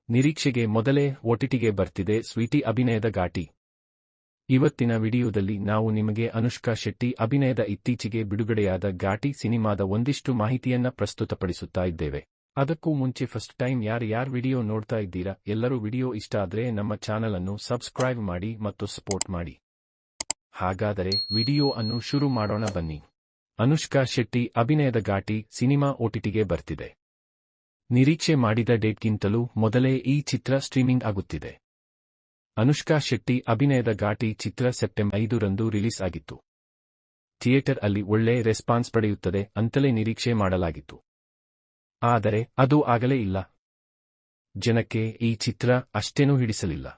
ನಿರೀಕ್ಷೆಗೆ ಮೊದಲೇ ಓಟಿಟಿಗೆ ಬರ್ತಿದೆ ಸ್ವೀಟಿ ಅಭಿನಯದ ಘಾಟಿ. ಇವತ್ತಿನ ವಿಡಿಯೋದಲ್ಲಿ ನಾವು ನಿಮಗೆ ಅನುಷ್ಕಾ ಶೆಟ್ಟಿ ಅಭಿನಯದ ಇತ್ತೀಚೆಗೆ ಬಿಡುಗಡೆಯಾದ ಘಾಟಿ ಸಿನಿಮಾದ ಒಂದಿಷ್ಟು ಮಾಹಿತಿಯನ್ನ ಪ್ರಸ್ತುತಪಡಿಸುತ್ತಾ ಇದ್ದೇವೆ. ಅದಕ್ಕೂ ಮುಂಚೆ ಫಸ್ಟ್ ಟೈಮ್ ಯಾರು ವಿಡಿಯೋ ನೋಡ್ತಾ ಇದ್ದೀರಾ, ಎಲ್ಲರೂ ವಿಡಿಯೋ ಇಷ್ಟ ಆದ್ರೆ ನಮ್ಮ ಚಾನಲ್ ಅನ್ನು ಸಬ್ಸ್ಕ್ರೈಬ್ ಮಾಡಿ ಮತ್ತು ಸಪೋರ್ಟ್ ಮಾಡಿ. ಹಾಗಾದರೆ ವಿಡಿಯೋ ಅನ್ನು ಶುರು ಮಾಡೋಣ ಬನ್ನಿ. ಅನುಷ್ಕಾ ಶೆಟ್ಟಿ ಅಭಿನಯದ ಘಾಟಿ ಸಿನಿಮಾ ಓಟಿಟಿಗೆ ಬರ್ತಿದೆ. ನಿರೀಕ್ಷೆ ಮಾಡಿದ ಡೇಟ್ಗಿಂತಲೂ ಮೊದಲೇ ಈ ಚಿತ್ರ ಸ್ಟ್ರೀಮಿಂಗ್ ಆಗುತ್ತಿದೆ. ಅನುಷ್ಕಾ ಶೆಟ್ಟಿ ಅಭಿನಯದ ಘಾಟಿ ಚಿತ್ರ ಸೆಪ್ಟೆಂಬರ್ 5ರಂದು ರಿಲೀಸ್ ಆಗಿತ್ತು. ಥಿಯೇಟರ್ ಅಲ್ಲಿ ಒಳ್ಳೆ ರೆಸ್ಪಾನ್ಸ್ ಪಡೆಯುತ್ತದೆ ಅಂತಲೇ ನಿರೀಕ್ಷೆ ಮಾಡಲಾಗಿತ್ತು. ಆದರೆ ಅದು ಆಗಲೇ ಇಲ್ಲ. ಜನಕ್ಕೆ ಈ ಚಿತ್ರ ಅಷ್ಟೇನೂ ಹಿಡಿಸಲಿಲ್ಲ.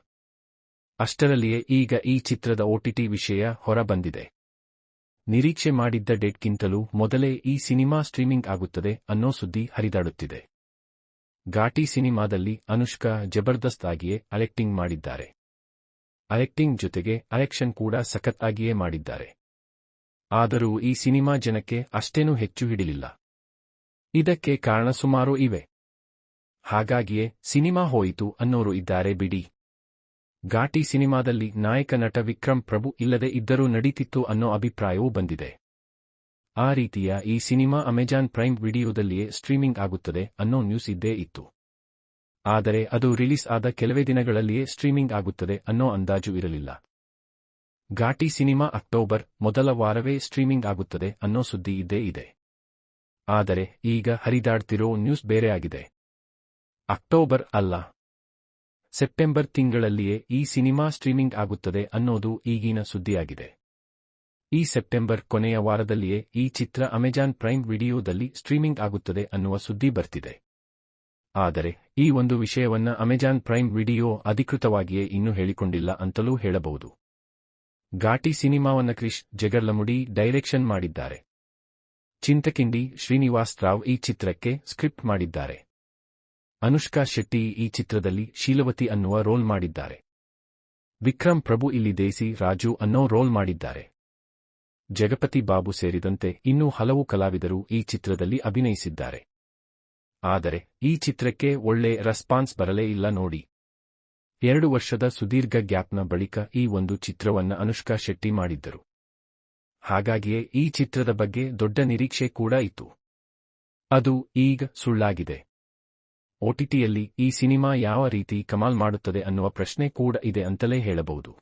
ಅಷ್ಟರಲ್ಲಿಯೇ ಈಗ ಈ ಚಿತ್ರದ ಓಟಿಟಿ ವಿಷಯ ಹೊರ ಬಂದಿದೆ. ನಿರೀಕ್ಷೆ ಮಾಡಿದ್ದ ಡೇಟ್ಗಿಂತಲೂ ಮೊದಲೇ ಈ ಸಿನಿಮಾ ಸ್ಟ್ರೀಮಿಂಗ್ ಆಗುತ್ತದೆ ಅನ್ನೋ ಸುದ್ದಿ ಹರಿದಾಡುತ್ತಿದೆ. ಘಾಟಿ ಸಿನಿಮಾದಲ್ಲಿ ಅನುಷ್ಕಾ ಜಬರ್ದಸ್ತ್ ಆಗಿಯೇ ಆಕ್ಟಿಂಗ್ ಮಾಡಿದ್ದಾರೆ. ಆಕ್ಟಿಂಗ್ ಜೊತೆಗೆ ಆಕ್ಷನ್ ಕೂಡ ಸಖತ್ ಆಗಿಯೇ ಮಾಡಿದ್ದಾರೆ. ಆದರೂ ಈ ಸಿನಿಮಾ ಜನಕ್ಕೆ ಅಷ್ಟೇನೂ ಹೆಚ್ಚು ಹಿಡಿಲಿಲ್ಲ. ಇದಕ್ಕೆ ಕಾರಣ ಸುಮಾರು ಇವೆ. ಹಾಗಾಗಿಯೇ ಸಿನಿಮಾ ಹೋಯಿತು ಅನ್ನೋರು ಇದ್ದಾರೆ ಬಿಡಿ. ಘಾಟಿ ಸಿನಿಮಾದಲ್ಲಿ ನಾಯಕ ನಟ ವಿಕ್ರಮ್ ಪ್ರಭು ಇಲ್ಲದೆ ಇದ್ದರೂ ನಡೀತಿತ್ತು ಅನ್ನೋ ಅಭಿಪ್ರಾಯವೂ ಬಂದಿದೆ. ಆ ರೀತಿಯ ಈ ಸಿನಿಮಾ ಅಮೆಜಾನ್ ಪ್ರೈಮ್ ವಿಡಿಯೋದಲ್ಲಿಯೇ ಸ್ಟ್ರೀಮಿಂಗ್ ಆಗುತ್ತದೆ ಅನ್ನೋ ನ್ಯೂಸ್ ಇದ್ದೇ ಇತ್ತು. ಆದರೆ ಅದು ರಿಲೀಸ್ ಆದ ಕೆಲವೇ ದಿನಗಳಲ್ಲಿಯೇ ಸ್ಟ್ರೀಮಿಂಗ್ ಆಗುತ್ತದೆ ಅನ್ನೋ ಅಂದಾಜು ಇರಲಿಲ್ಲ. ಘಾಟಿ ಸಿನಿಮಾ ಅಕ್ಟೋಬರ್ ಮೊದಲ ವಾರವೇ ಸ್ಟ್ರೀಮಿಂಗ್ ಆಗುತ್ತದೆ ಅನ್ನೋ ಸುದ್ದಿ ಇದ್ದೇ ಇದೆ. ಆದರೆ ಈಗ ಹರಿದಾಡ್ತಿರೋ ನ್ಯೂಸ್ ಬೇರೆ ಆಗಿದೆ. ಅಕ್ಟೋಬರ್ ಅಲ್ಲ, ಸೆಪ್ಟೆಂಬರ್ ತಿಂಗಳಲ್ಲಿಯೇ ಈ ಸಿನಿಮಾ ಸ್ಟ್ರೀಮಿಂಗ್ ಆಗುತ್ತದೆ ಅನ್ನೋದು ಈಗಿನ ಸುದ್ದಿಯಾಗಿದೆ. ಈ ಸೆಪ್ಟೆಂಬರ್ ಕೊನೆಯ ವಾರದಲ್ಲಿಯೇ ಈ ಚಿತ್ರ ಅಮೆಜಾನ್ ಪ್ರೈಮ್ ವಿಡಿಯೋದಲ್ಲಿ ಸ್ಟ್ರೀಮಿಂಗ್ ಆಗುತ್ತದೆ ಅನ್ನುವ ಸುದ್ದಿ ಬರ್ತಿದೆ. ಆದರೆ ಈ ಒಂದು ವಿಷಯವನ್ನ ಅಮೆಜಾನ್ ಪ್ರೈಮ್ ವಿಡಿಯೋ ಅಧಿಕೃತವಾಗಿಯೇ ಇನ್ನೂ ಹೇಳಿಕೊಂಡಿಲ್ಲ ಅಂತಲೂ ಹೇಳಬಹುದು. ಘಾಟಿ ಸಿನಿಮಾವನ್ನ ಕ್ರಿಶ್ ಜಗರ್ಲಮುಡಿ ಡೈರೆಕ್ಷನ್ ಮಾಡಿದ್ದಾರೆ. ಚಿಂತಕಿಂಡಿ ಶ್ರೀನಿವಾಸ್ ರಾವ್ ಈ ಚಿತ್ರಕ್ಕೆ ಸ್ಕ್ರಿಪ್ಟ್ ಮಾಡಿದ್ದಾರೆ. ಅನುಷ್ಕಾ ಶೆಟ್ಟಿ ಈ ಚಿತ್ರದಲ್ಲಿ ಶೀಲವತಿ ಅನ್ನುವ ರೋಲ್ ಮಾಡಿದ್ದಾರೆ. ವಿಕ್ರಮ್ ಪ್ರಭು ಇಲ್ಲಿ ದೇಸಿ ರಾಜು ಅನ್ನೋ ರೋಲ್ ಮಾಡಿದ್ದಾರೆ. ಜಗಪತಿ ಬಾಬು ಸೇರಿದಂತೆ ಇನ್ನೂ ಹಲವು ಕಲಾವಿದರು ಈ ಚಿತ್ರದಲ್ಲಿ ಅಭಿನಯಿಸಿದ್ದಾರೆ. ಆದರೆ ಈ ಚಿತ್ರಕ್ಕೆ ಒಳ್ಳೆ ರೆಸ್ಪಾನ್ಸ್ ಬರಲೇ ಇಲ್ಲ ನೋಡಿ. 2 ವರ್ಷದ ಸುದೀರ್ಘ ಗ್ಯಾಪ್ನ ಬಳಿಕ ಈ ಒಂದು ಚಿತ್ರವನ್ನ ಅನುಷ್ಕಾ ಶೆಟ್ಟಿ ಮಾಡಿದ್ದರು. ಹಾಗಾಗಿಯೇ ಈ ಚಿತ್ರದ ಬಗ್ಗೆ ದೊಡ್ಡ ನಿರೀಕ್ಷೆ ಕೂಡ ಇತ್ತು. ಅದು ಈಗ ಸುಳ್ಳಾಗಿದೆ. ಓಟಿಟಿಯಲ್ಲಿ ಈ ಸಿನಿಮಾ ಯಾವ ರೀತಿ ಕಮಾಲ್ ಮಾಡುತ್ತದೆ ಅನ್ನುವ ಪ್ರಶ್ನೆ ಕೂಡ ಇದೆ ಅಂತಲೇ ಹೇಳಬಹುದು.